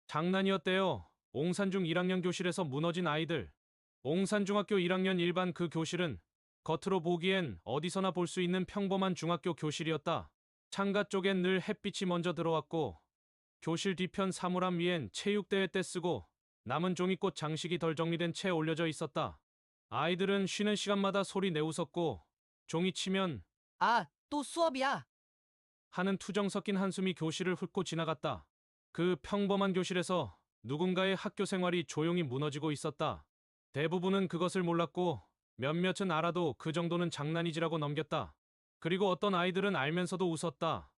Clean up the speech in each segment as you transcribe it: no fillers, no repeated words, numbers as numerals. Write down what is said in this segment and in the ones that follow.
장난이었대요. 옹산중 1학년 교실에서 무너진 아이들. 옹산중학교 1학년 일반 그 교실은 겉으로 보기엔 어디서나 볼 수 있는 평범한 중학교 교실이었다. 창가 쪽엔 늘 햇빛이 먼저 들어왔고 교실 뒤편 사물함 위엔 체육대회 때 쓰고 남은 종이꽃 장식이 덜 정리된 채 올려져 있었다. 아이들은 쉬는 시간마다 소리 내웃었고 종이 치면 아, 또 수업이야. 하는 투정 섞인 한숨이 교실을 훑고 지나갔다. 그 평범한 교실에서 누군가의 학교 생활이 조용히 무너지고 있었다. 대부분은 그것을 몰랐고 몇몇은 알아도 그 정도는 장난이지라고 넘겼다. 그리고 어떤 아이들은 알면서도 웃었다.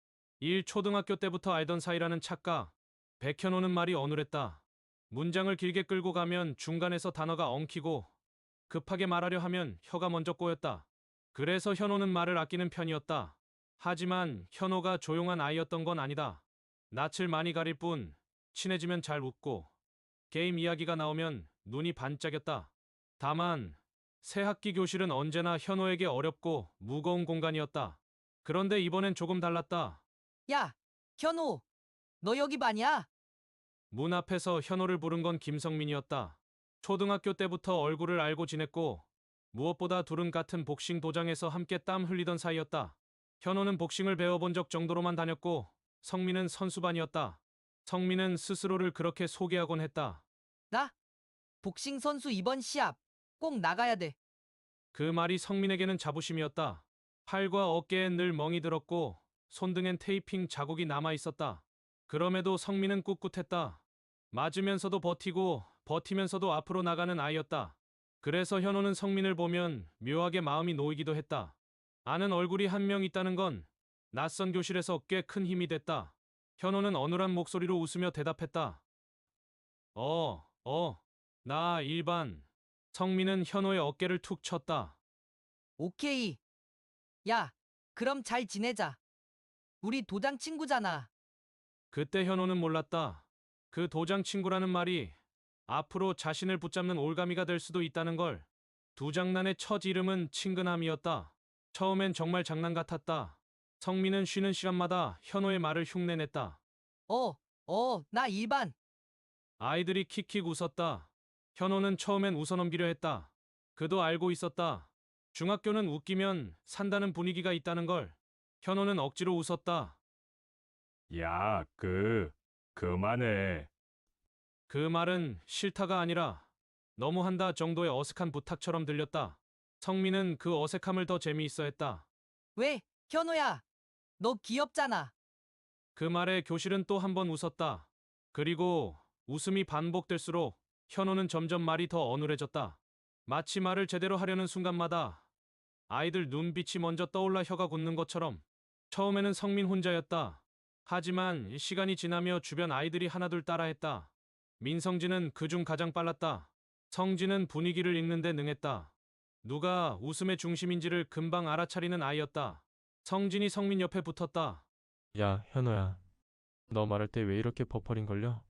1초등학교 때부터 알던 사이라는 착각. 백현호는 말이 어눌했다. 문장을 길게 끌고 가면 중간에서 단어가 엉키고 급하게 말하려 하면 혀가 먼저 꼬였다. 그래서 현호는 말을 아끼는 편이었다. 하지만 현호가 조용한 아이였던 건 아니다. 낯을 많이 가릴 뿐 친해지면 잘 웃고 게임 이야기가 나오면 눈이 반짝였다. 다만 새학기 교실은 언제나 현호에게 어렵고 무거운 공간이었다. 그런데 이번엔 조금 달랐다. 야, 현호, 너 여기 반이야? 문 앞에서 현호를 부른 건 김성민이었다. 초등학교 때부터 얼굴을 알고 지냈고 무엇보다 둘은 같은 복싱 도장에서 함께 땀 흘리던 사이였다. 현호는 복싱을 배워본 적 정도로만 다녔고 성민은 선수반이었다. 성민은 스스로를 그렇게 소개하곤 했다. 나? 복싱 선수 이번 시합 꼭 나가야 돼. 그 말이 성민에게는 자부심이었다. 팔과 어깨엔 늘 멍이 들었고 손등엔 테이핑 자국이 남아 있었다. 그럼에도 성민은 꿋꿋했다. 맞으면서도 버티고 버티면서도 앞으로 나가는 아이였다. 그래서 현호는 성민을 보면 묘하게 마음이 놓이기도 했다. 아는 얼굴이 한 명 있다는 건 낯선 교실에서 꽤 큰 힘이 됐다. 현호는 어눌한 목소리로 웃으며 대답했다. 나 일반. 성민은 현호의 어깨를 툭 쳤다. 오케이. 야, 그럼 잘 지내자. 우리 도장 친구잖아. 그때 현호는 몰랐다. 그 도장 친구라는 말이 앞으로 자신을 붙잡는 올가미가 될 수도 있다는 걸. 두 장난의 첫 이름은 친근함이었다. 처음엔 정말 장난 같았다. 성민은 쉬는 시간마다 현호의 말을 흉내냈다. 나 일반. 아이들이 킥킥 웃었다. 현호는 처음엔 웃어넘기려 했다. 그도 알고 있었다. 중학교는 웃기면 산다는 분위기가 있다는 걸. 현호는 억지로 웃었다. 야, 그만해. 그 말은 싫다가 아니라 너무한다 정도의 어색한 부탁처럼 들렸다. 성민은 그 어색함을 더 재미있어 했다. 왜, 현호야? 너 귀엽잖아. 그 말에 교실은 또 한 번 웃었다. 그리고 웃음이 반복될수록 현호는 점점 말이 더 어눌해졌다. 마치 말을 제대로 하려는 순간마다 아이들 눈빛이 먼저 떠올라 혀가 굳는 것처럼. 처음에는 성민 혼자였다. 하지만 시간이 지나며 주변 아이들이 하나둘 따라했다. 민성진은 그중 가장 빨랐다. 성진은 분위기를 읽는데 능했다. 누가 웃음의 중심인지를 금방 알아차리는 아이였다. 성진이 성민 옆에 붙었다. 야, 현호야. 너 말할 때 왜 이렇게 버퍼링 걸려?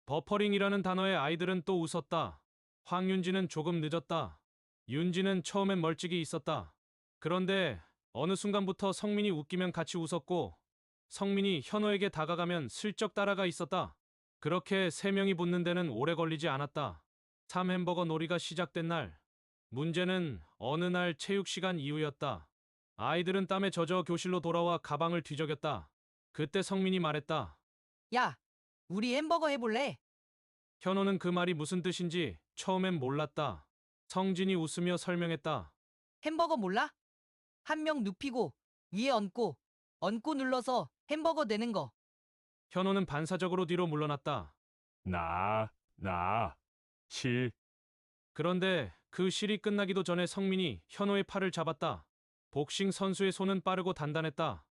버퍼링이라는 단어에 아이들은 또 웃었다. 황윤지는 조금 늦었다. 윤지는 처음엔 멀찍이 있었다. 그런데 어느 순간부터 성민이 웃기면 같이 웃었고 성민이 현호에게 다가가면 슬쩍 따라가 있었다. 그렇게 세 명이 붙는 데는 오래 걸리지 않았다. 3햄버거 놀이가 시작된 날. 문제는 어느 날 체육 시간 이후였다. 아이들은 땀에 젖어 교실로 돌아와 가방을 뒤적였다. 그때 성민이 말했다. 야, 우리 햄버거 해볼래? 현호는 그 말이 무슨 뜻인지 처음엔 몰랐다. 성진이 웃으며 설명했다. 햄버거 몰라? 한 명 눕히고 위에 얹고 눌러서 햄버거 되는 거. 현호는 반사적으로 뒤로 물러났다. 나, 실, 그런데 그 실이 끝나기도 전에 성민이 현호의 팔을 잡았다. 복싱 선수의 손은 빠르고 단단했다.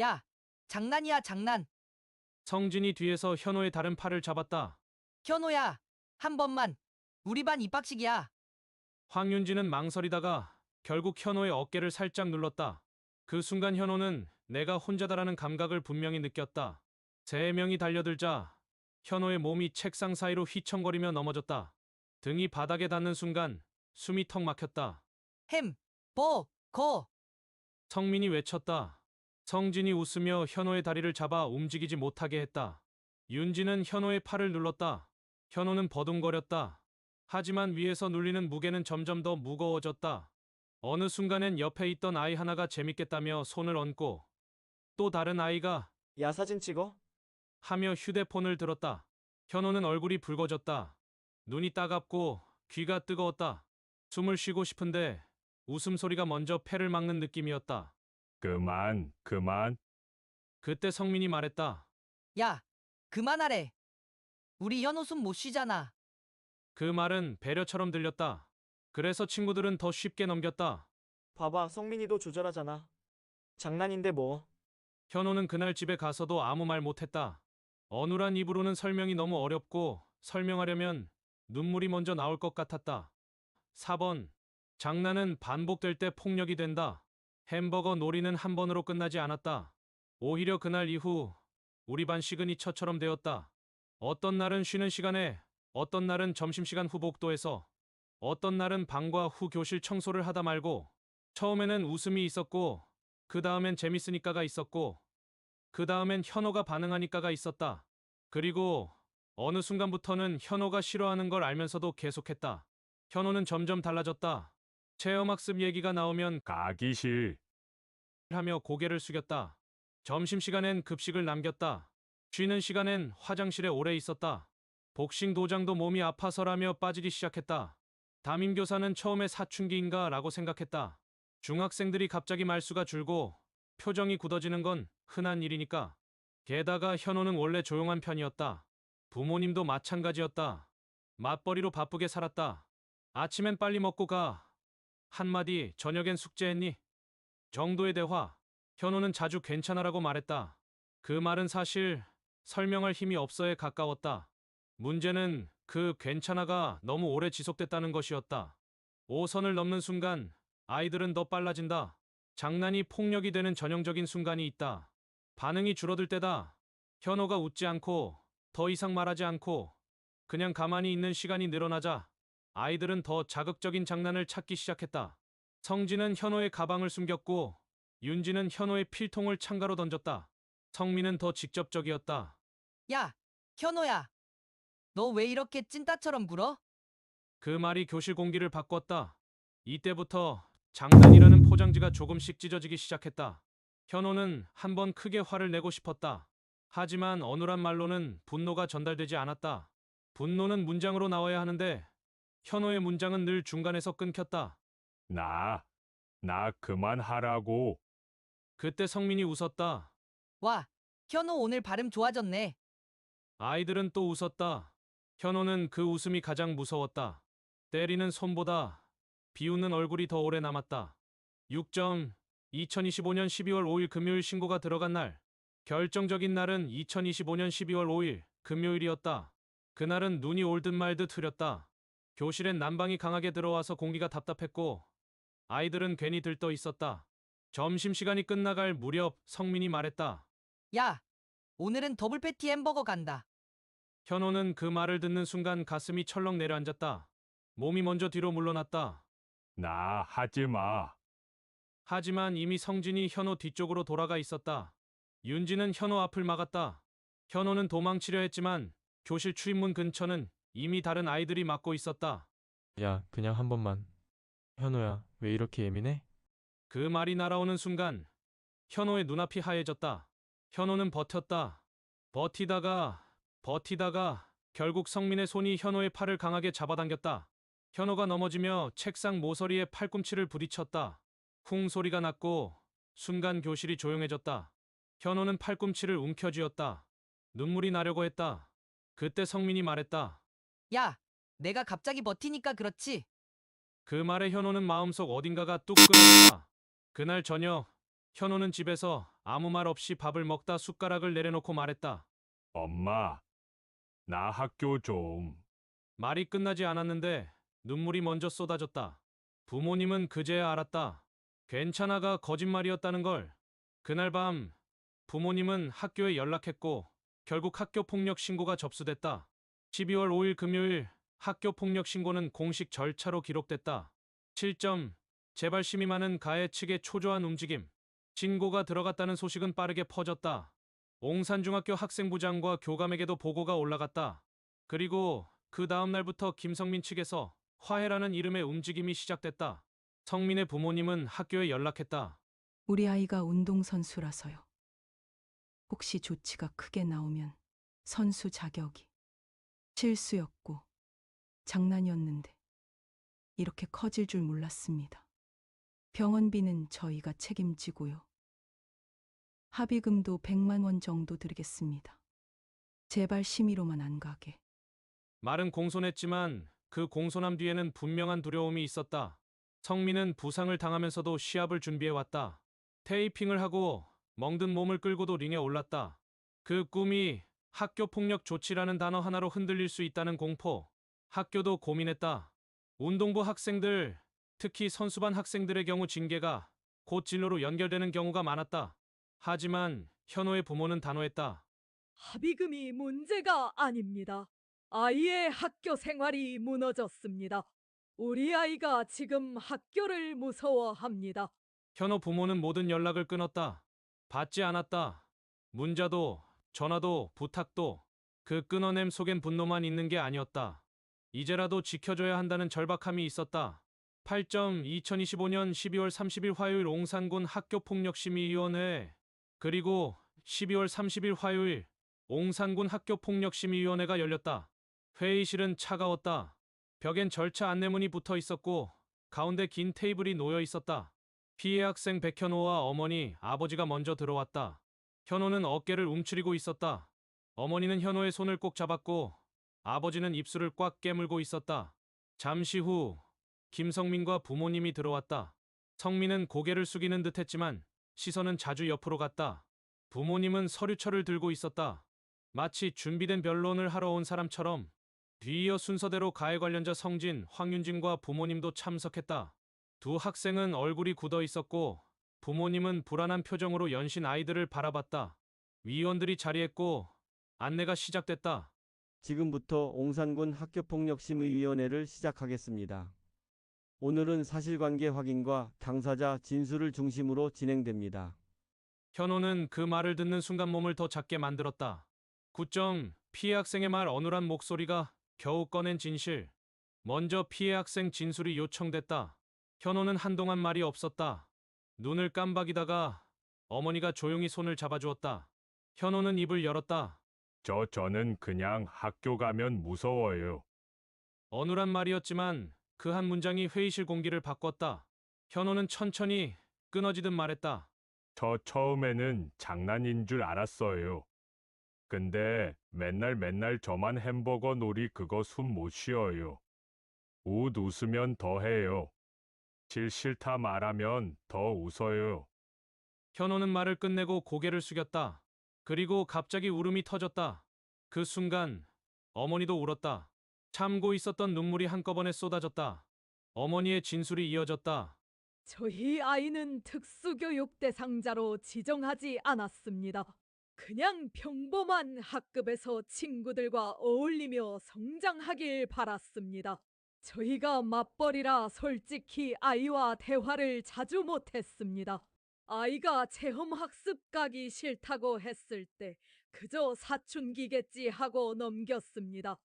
야, 장난이야, 장난. 성진이 뒤에서 현호의 다른 팔을 잡았다. 현호야, 한 번만. 우리 반 입학식이야. 황윤지는 망설이다가 결국 현호의 어깨를 살짝 눌렀다. 그 순간 현호는 내가 혼자다라는 감각을 분명히 느꼈다. 세 명이 달려들자 현호의 몸이 책상 사이로 휘청거리며 넘어졌다. 등이 바닥에 닿는 순간 숨이 턱 막혔다. 거. 성민이 외쳤다. 성진이 웃으며 현호의 다리를 잡아 움직이지 못하게 했다. 윤지는 현호의 팔을 눌렀다. 현호는 버둥거렸다. 하지만 위에서 눌리는 무게는 점점 더 무거워졌다. 어느 순간엔 옆에 있던 아이 하나가 재밌겠다며 손을 얹고 또 다른 아이가 야, 사진 찍어? 하며 휴대폰을 들었다. 현호는 얼굴이 붉어졌다. 눈이 따갑고 귀가 뜨거웠다. 숨을 쉬고 싶은데 웃음소리가 먼저 폐를 막는 느낌이었다. 그만. 그때 성민이 말했다. 야, 그만하래. 우리 현호 숨 못 쉬잖아. 그 말은 배려처럼 들렸다. 그래서 친구들은 더 쉽게 넘겼다. 봐봐, 성민이도 조절하잖아. 장난인데 뭐. 현호는 그날 집에 가서도 아무 말 못했다. 어눌한 입으로는 설명이 너무 어렵고 설명하려면 눈물이 먼저 나올 것 같았다. 4번. 장난은 반복될 때 폭력이 된다. 햄버거 놀이는 한 번으로 끝나지 않았다. 오히려 그날 이후 우리 반 시그니처처럼 되었다. 어떤 날은 쉬는 시간에, 어떤 날은 점심시간 후 복도에서, 어떤 날은 방과 후 교실 청소를 하다 말고, 처음에는 웃음이 있었고, 그 다음엔 재밌으니까가 있었고, 그 다음엔 현호가 반응하니까가 있었다. 그리고 어느 순간부터는 현호가 싫어하는 걸 알면서도 계속했다. 현호는 점점 달라졌다. 체험학습 얘기가 나오면 가기 싫. 하며 고개를 숙였다. 점심시간엔 급식을 남겼다. 쉬는 시간엔 화장실에 오래 있었다. 복싱 도장도 몸이 아파서라며 빠지기 시작했다. 담임교사는 처음에 사춘기인가 라고 생각했다. 중학생들이 갑자기 말수가 줄고 표정이 굳어지는 건 흔한 일이니까. 게다가 현호는 원래 조용한 편이었다. 부모님도 마찬가지였다. 맞벌이로 바쁘게 살았다. 아침엔 빨리 먹고 가. 한마디 저녁엔 숙제했니? 정도의 대화. 현호는 자주 괜찮아라고 말했다. 그 말은 사실 설명할 힘이 없어에 가까웠다. 문제는 그 괜찮아가 너무 오래 지속됐다는 것이었다. 5선을 넘는 순간 아이들은 더 빨라진다. 장난이 폭력이 되는 전형적인 순간이 있다. 반응이 줄어들 때다. 현호가 웃지 않고 더 이상 말하지 않고 그냥 가만히 있는 시간이 늘어나자 아이들은 더 자극적인 장난을 찾기 시작했다. 성진은 현호의 가방을 숨겼고 윤지는 현호의 필통을 창가로 던졌다. 성민은 더 직접적이었다. 야, 현호야. 너 왜 이렇게 찐따처럼 굴어? 그 말이 교실 공기를 바꿨다. 이때부터 장난이라는 포장지가 조금씩 찢어지기 시작했다. 현호는 한번 크게 화를 내고 싶었다. 하지만 어눌한 말로는 분노가 전달되지 않았다. 분노는 문장으로 나와야 하는데 현호의 문장은 늘 중간에서 끊겼다. 나 그만하라고. 그때 성민이 웃었다. 와, 현호 오늘 발음 좋아졌네. 아이들은 또 웃었다. 현호는 그 웃음이 가장 무서웠다. 때리는 손보다 비웃는 얼굴이 더 오래 남았다. 6점. 2025년 12월 5일 금요일 신고가 들어간 날. 결정적인 날은 2025년 12월 5일 금요일이었다. 그날은 눈이 올 듯 말 듯 흐렸다. 교실엔 난방이 강하게 들어와서 공기가 답답했고 아이들은 괜히 들떠 있었다. 점심시간이 끝나갈 무렵 성민이 말했다. 야, 오늘은 더블 패티 햄버거 간다. 현호는 그 말을 듣는 순간 가슴이 철렁 내려앉았다. 몸이 먼저 뒤로 물러났다. 나 하지 마. 하지만 이미 성진이 현호 뒤쪽으로 돌아가 있었다. 윤지는 현호 앞을 막았다. 현호는 도망치려 했지만 교실 출입문 근처는 이미 다른 아이들이 막고 있었다. 야, 그냥 한 번만. 현호야, 왜 이렇게 예민해? 그 말이 날아오는 순간 현호의 눈앞이 하얘졌다. 현호는 버텼다. 버티다가 결국 성민의 손이 현호의 팔을 강하게 잡아당겼다. 현호가 넘어지며 책상 모서리에 팔꿈치를 부딪혔다. 쿵 소리가 났고 순간 교실이 조용해졌다. 현호는 팔꿈치를 움켜쥐었다. 눈물이 나려고 했다. 그때 성민이 말했다. 야, 내가 갑자기 버티니까 그렇지. 그 말에 현호는 마음속 어딘가가 뚝 끊어졌다. 그날 저녁 현호는 집에서 아무 말 없이 밥을 먹다 숟가락을 내려놓고 말했다. 엄마, 나 학교 좀. 말이 끝나지 않았는데 눈물이 먼저 쏟아졌다. 부모님은 그제야 알았다. 괜찮아가 거짓말이었다는 걸. 그날 밤 부모님은 학교에 연락했고 결국 학교폭력 신고가 접수됐다. 12월 5일 금요일 학교폭력 신고는 공식 절차로 기록됐다. 7점. 재발심이 많은 가해 측의 초조한 움직임. 신고가 들어갔다는 소식은 빠르게 퍼졌다. 옹산중학교 학생부장과 교감에게도 보고가 올라갔다. 그리고 그 다음 날부터 김성민 측에서 화해라는 이름의 움직임이 시작됐다. 성민의 부모님은 학교에 연락했다. 우리 아이가 운동선수라서요. 혹시 조치가 크게 나오면 선수 자격이 실수였고 장난이었는데 이렇게 커질 줄 몰랐습니다. 병원비는 저희가 책임지고요. 합의금도 100만 원 정도 드리겠습니다. 제발 심의로만 안 가게. 말은 공손했지만 그 공손함 뒤에는 분명한 두려움이 있었다. 성민은 부상을 당하면서도 시합을 준비해왔다. 테이핑을 하고 멍든 몸을 끌고도 링에 올랐다. 그 꿈이 학교 폭력 조치라는 단어 하나로 흔들릴 수 있다는 공포. 학교도 고민했다. 운동부 학생들, 특히 선수반 학생들의 경우 징계가 곧 진로로 연결되는 경우가 많았다. 하지만 현호의 부모는 단호했다. 합의금이 문제가 아닙니다. 아이의 학교 생활이 무너졌습니다. 우리 아이가 지금 학교를 무서워합니다. 현호 부모는 모든 연락을 끊었다. 받지 않았다. 문자도, 전화도, 부탁도. 그 끊어냄 속엔 분노만 있는 게 아니었다. 이제라도 지켜줘야 한다는 절박함이 있었다. 2025년 12월 30일 화요일 옹산군 학교폭력심의위원회 그리고 12월 30일 화요일 옹산군 학교폭력심의위원회가 열렸다. 회의실은 차가웠다. 벽엔 절차 안내문이 붙어 있었고 가운데 긴 테이블이 놓여 있었다. 피해 학생 백현호와 어머니, 아버지가 먼저 들어왔다. 현호는 어깨를 움츠리고 있었다. 어머니는 현호의 손을 꼭 잡았고 아버지는 입술을 꽉 깨물고 있었다. 잠시 후 김성민과 부모님이 들어왔다. 성민은 고개를 숙이는 듯 했지만 시선은 자주 옆으로 갔다. 부모님은 서류철을 들고 있었다. 마치 준비된 변론을 하러 온 사람처럼. 뒤이어 순서대로 가해 관련자 성진, 황윤진과 부모님도 참석했다. 두 학생은 얼굴이 굳어 있었고 부모님은 불안한 표정으로 연신 아이들을 바라봤다. 위원들이 자리했고 안내가 시작됐다. 지금부터 옹산군 학교폭력심의위원회를 시작하겠습니다. 오늘은 사실관계 확인과 당사자 진술을 중심으로 진행됩니다. 현호는 그 말을 듣는 순간 몸을 더 작게 만들었다. 9점 피해 학생의 말 어눌한 목소리가 겨우 꺼낸 진실. 먼저 피해 학생 진술이 요청됐다. 현호는 한동안 말이 없었다. 눈을 깜박이다가 어머니가 조용히 손을 잡아주었다. 현호는 입을 열었다. 저는 그냥 학교 가면 무서워요. 어눌한 말이었지만 그 한 문장이 회의실 공기를 바꿨다. 현호는 천천히 끊어지듯 말했다. 저 처음에는 장난인 줄 알았어요. 근데 맨날 저만 햄버거 놀이 그거 숨 못 쉬어요. 웃으면 더 해요. 싫다 말하면 더 웃어요. 현호는 말을 끝내고 고개를 숙였다. 그리고 갑자기 울음이 터졌다. 그 순간 어머니도 울었다. 참고 있었던 눈물이 한꺼번에 쏟아졌다. 어머니의 진술이 이어졌다. 저희 아이는 특수교육 대상자로 지정하지 않았습니다. 그냥 평범한 학급에서 친구들과 어울리며 성장하길 바랐습니다. 저희가 맞벌이라 솔직히 아이와 대화를 자주 못했습니다. 아이가 체험학습 가기 싫다고 했을 때 그저 사춘기겠지 하고 넘겼습니다.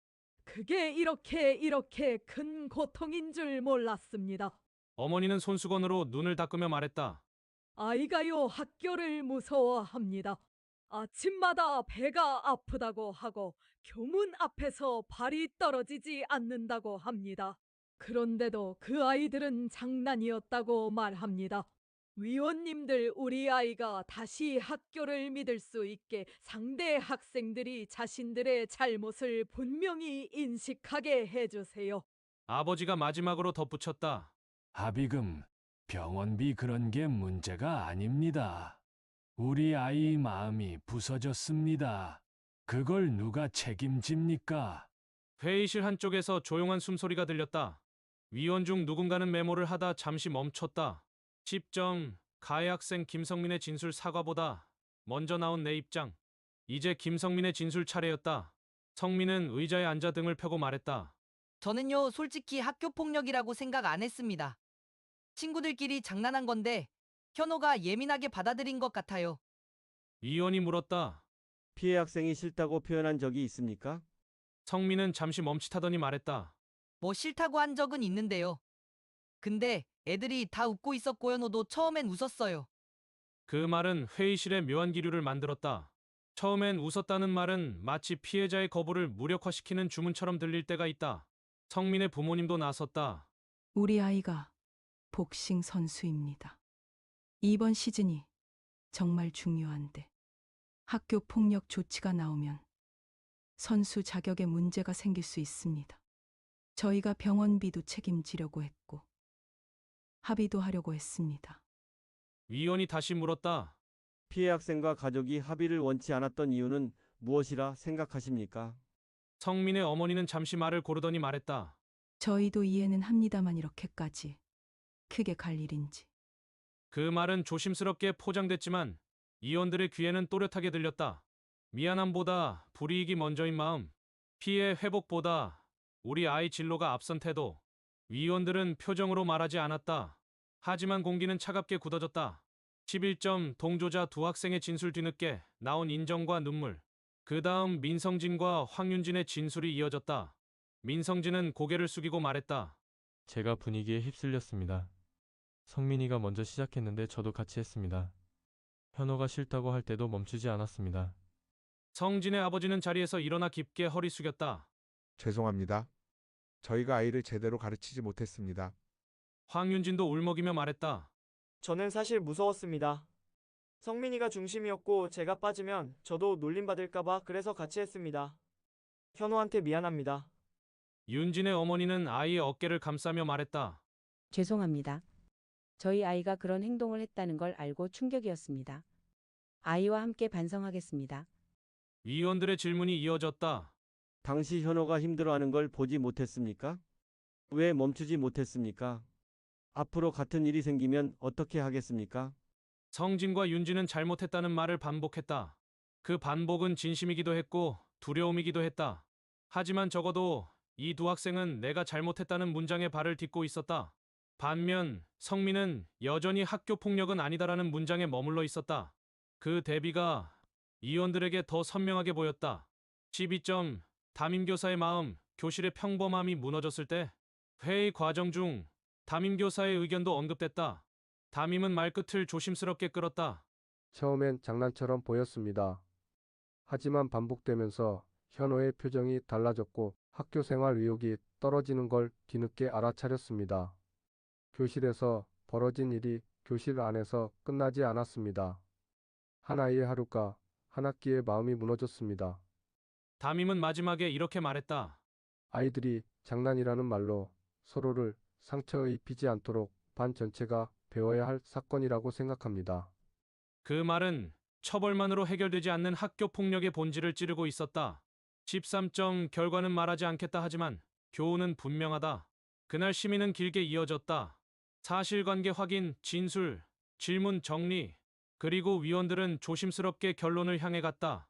그게 이렇게 큰 고통인 줄 몰랐습니다. 어머니는 손수건으로 눈을 닦으며 말했다. 아이가요 학교를 무서워합니다. 아침마다 배가 아프다고 하고 교문 앞에서 발이 떨어지지 않는다고 합니다. 그런데도 그 아이들은 장난이었다고 말합니다. 위원님들 우리 아이가 다시 학교를 믿을 수 있게 상대 학생들이 자신들의 잘못을 분명히 인식하게 해주세요. 아버지가 마지막으로 덧붙였다. 합의금, 병원비 그런 게 문제가 아닙니다. 우리 아이 마음이 부서졌습니다. 그걸 누가 책임집니까? 회의실 한쪽에서 조용한 숨소리가 들렸다. 위원 중 누군가는 메모를 하다 잠시 멈췄다. 10점 가해 학생 김성민의 진술 사과보다 먼저 나온 내 입장. 이제 김성민의 진술 차례였다. 성민은 의자에 앉아 등을 펴고 말했다. 저는요, 솔직히 학교 폭력이라고 생각 안 했습니다. 친구들끼리 장난한 건데 현호가 예민하게 받아들인 것 같아요. 위원이 물었다. 피해 학생이 싫다고 표현한 적이 있습니까? 성민은 잠시 멈칫하더니 말했다. 뭐 싫다고 한 적은 있는데요. 근데 애들이 다 웃고 있었고요. 너도 처음엔 웃었어요. 그 말은 회의실에 묘한 기류를 만들었다. 처음엔 웃었다는 말은 마치 피해자의 거부를 무력화시키는 주문처럼 들릴 때가 있다. 성민의 부모님도 나섰다. 우리 아이가 복싱 선수입니다. 이번 시즌이 정말 중요한데 학교 폭력 조치가 나오면 선수 자격에 문제가 생길 수 있습니다. 저희가 병원비도 책임지려고 했고 합의도 하려고 했습니다. 위원이 다시 물었다. 피해 학생과 가족이 합의를 원치 않았던 이유는 무엇이라 생각하십니까? 성민의 어머니는 잠시 말을 고르더니 말했다. 저희도 이해는 합니다만 이렇게까지 크게 갈 일인지. 그 말은 조심스럽게 포장됐지만 이원들의 귀에는 또렷하게 들렸다. 미안함보다 불이익이 먼저인 마음, 피해 회복보다 우리 아이 진로가 앞선 태도. 위원들은 표정으로 말하지 않았다. 하지만 공기는 차갑게 굳어졌다. 11점 동조자 두 학생의 진술 뒤늦게 나온 인정과 눈물. 그 다음 민성진과 황윤진의 진술이 이어졌다. 민성진은 고개를 숙이고 말했다. 제가 분위기에 휩쓸렸습니다. 성민이가 먼저 시작했는데 저도 같이 했습니다. 현호가 싫다고 할 때도 멈추지 않았습니다. 성진의 아버지는 자리에서 일어나 깊게 허리 숙였다. 죄송합니다. 저희가 아이를 제대로 가르치지 못했습니다. 황윤진도 울먹이며 말했다. 저는 사실 무서웠습니다. 성민이가 중심이었고 제가 빠지면 저도 놀림받을까봐 그래서 같이 했습니다. 현호한테 미안합니다. 윤진의 어머니는 아이의 어깨를 감싸며 말했다. 죄송합니다. 저희 아이가 그런 행동을 했다는 걸 알고 충격이었습니다. 아이와 함께 반성하겠습니다. 위원들의 질문이 이어졌다. 당시 현호가 힘들어하는 걸 보지 못했습니까? 왜 멈추지 못했습니까? 앞으로 같은 일이 생기면 어떻게 하겠습니까? 성진과 윤진은 잘못했다는 말을 반복했다. 그 반복은 진심이기도 했고 두려움이기도 했다. 하지만 적어도 이 두 학생은 내가 잘못했다는 문장에 발을 딛고 있었다. 반면 성민은 여전히 학교 폭력은 아니다라는 문장에 머물러 있었다. 그 대비가 이원들에게 더 선명하게 보였다. 12점 담임교사의 마음, 교실의 평범함이 무너졌을 때 회의 과정 중 담임교사의 의견도 언급됐다. 담임은 말끝을 조심스럽게 끌었다. 처음엔 장난처럼 보였습니다. 하지만 반복되면서 현호의 표정이 달라졌고 학교 생활 의욕이 떨어지는 걸 뒤늦게 알아차렸습니다. 교실에서 벌어진 일이 교실 안에서 끝나지 않았습니다. 한 아이의 하루가 한 학기의 마음이 무너졌습니다. 담임은 마지막에 이렇게 말했다. 아이들이 장난이라는 말로 서로를 상처 입히지 않도록 반 전체가 배워야 할 사건이라고 생각합니다. 그 말은 처벌만으로 해결되지 않는 학교 폭력의 본질을 찌르고 있었다. 13점 결과는 말하지 않겠다 하지만 교훈은 분명하다. 그날 심의는 길게 이어졌다. 사실관계 확인, 진술, 질문 정리, 그리고 위원들은 조심스럽게 결론을 향해 갔다.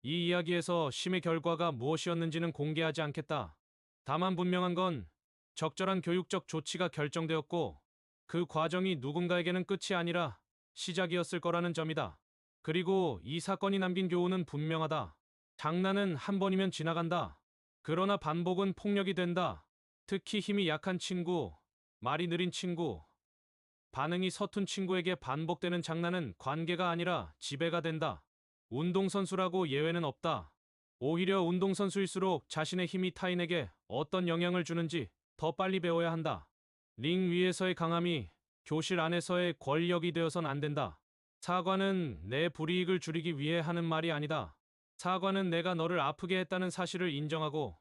이 이야기에서 심의 결과가 무엇이었는지는 공개하지 않겠다. 다만 분명한 건 적절한 교육적 조치가 결정되었고 그 과정이 누군가에게는 끝이 아니라 시작이었을 거라는 점이다. 그리고 이 사건이 남긴 교훈은 분명하다. 장난은 한 번이면 지나간다. 그러나 반복은 폭력이 된다. 특히 힘이 약한 친구, 말이 느린 친구, 반응이 서툰 친구에게 반복되는 장난은 관계가 아니라 지배가 된다. 운동선수라고 예외는 없다. 오히려 운동선수일수록 자신의 힘이 타인에게 어떤 영향을 주는지 더 빨리 배워야 한다. 링 위에서의 강함이 교실 안에서의 권력이 되어선 안 된다. 사과는 내 불이익을 줄이기 위해 하는 말이 아니다. 사과는 내가 너를 아프게 했다는 사실을 인정하고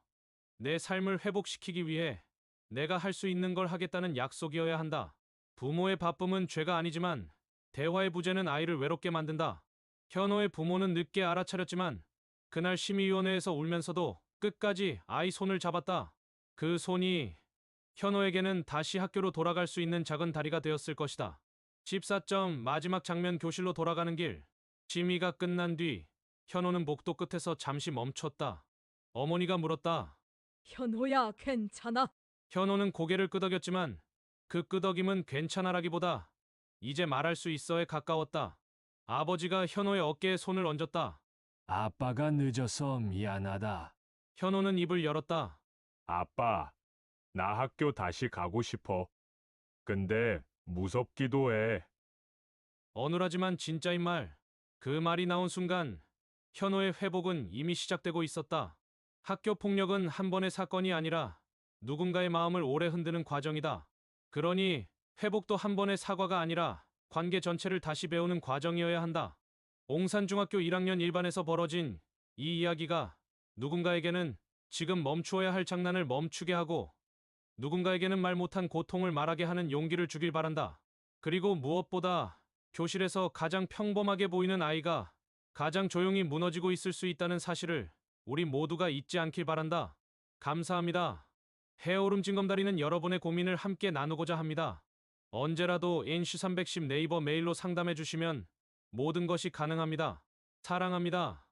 내 삶을 회복시키기 위해 내가 할 수 있는 걸 하겠다는 약속이어야 한다. 부모의 바쁨은 죄가 아니지만 대화의 부재는 아이를 외롭게 만든다. 현호의 부모는 늦게 알아차렸지만 그날 심의위원회에서 울면서도 끝까지 아이 손을 잡았다. 그 손이 현호에게는 다시 학교로 돌아갈 수 있는 작은 다리가 되었을 것이다. 14점 마지막 장면 교실로 돌아가는 길. 심의가 끝난 뒤 현호는 복도 끝에서 잠시 멈췄다. 어머니가 물었다. 현호야, 괜찮아? 현호는 고개를 끄덕였지만 그 끄덕임은 괜찮아라기보다 이제 말할 수 있어에 가까웠다. 아버지가 현호의 어깨에 손을 얹었다. 아빠가 늦어서 미안하다. 현호는 입을 열었다. 아빠, 나 학교 다시 가고 싶어. 근데 무섭기도 해. 어눌하지만 진짜인 말. 그 말이 나온 순간 현호의 회복은 이미 시작되고 있었다. 학교 폭력은 한 번의 사건이 아니라 누군가의 마음을 오래 흔드는 과정이다. 그러니 회복도 한 번의 사과가 아니라 관계 전체를 다시 배우는 과정이어야 한다. 옹산중학교 1학년 1반에서 벌어진 이 이야기가 누군가에게는 지금 멈추어야 할 장난을 멈추게 하고 누군가에게는 말 못한 고통을 말하게 하는 용기를 주길 바란다. 그리고 무엇보다 교실에서 가장 평범하게 보이는 아이가 가장 조용히 무너지고 있을 수 있다는 사실을 우리 모두가 잊지 않길 바란다. 감사합니다. 헤어오름 징검다리는 여러분의 고민을 함께 나누고자 합니다. 언제라도 NC310 네이버 메일로 상담해 주시면 모든 것이 가능합니다. 사랑합니다.